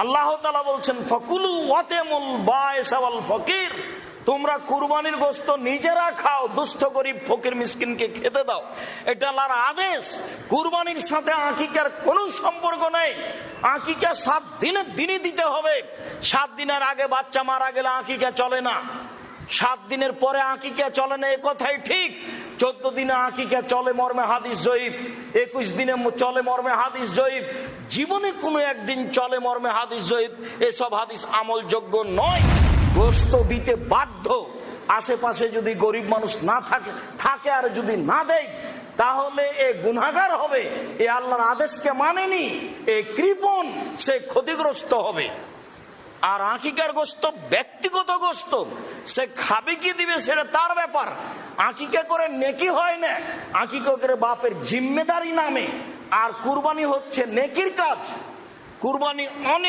আল্লাহ তাআলা বলছেন ফাকুলু ওয়াতামুল বায়স ওয়াল ফকির, তোমরা কুরবানির গোশত নিজেরা খাও, দুস্থ গরিব ফকির মিসকিনকে খেতে দাও। এটা আল্লাহর আদেশ। কুরবানির সাথে আকিকার কোনো সম্পর্ক নেই। আকিকা 7 দিনের দিনই দিতে হবে। 7 দিনের আগে বাচ্চা মারা গেলে আকিকা চলে না, 7 দিনের পরে আকিকা চলে না, এ কথাই ঠিক। 14 দিনে আকিকা চলে মর্মে হাদিস জয়ীফ, 21 দিনে চলে মর্মে হাদিস জয়ীফ, জীবনে কোনো একদিন চলে মর্মে হাদিস জয়ীফ। এসব হাদিস আমলযোগ্য নয়। গোশত দিতে বাধ্য। আশেপাশে যদি গরিব মানুষ না থাকে আর যদি না দেয়, তাহলে এ গুনাহগার হবে, এ আল্লাহর আদেশকে মানেনি, এ কৃপণ, সে ক্ষতিগ্রস্ত হবে। আর আকিকার গোশত ব্যক্তিগত গোশত, সে খাবে কি দিবে সেটা তার ব্যাপার। আকিকা করে নেকি হয় না, আকিকা করে বাপের জিম্মেদারি নামে। আর কুরবানি হচ্ছে নেকির কাজ। কুরবানি অনেক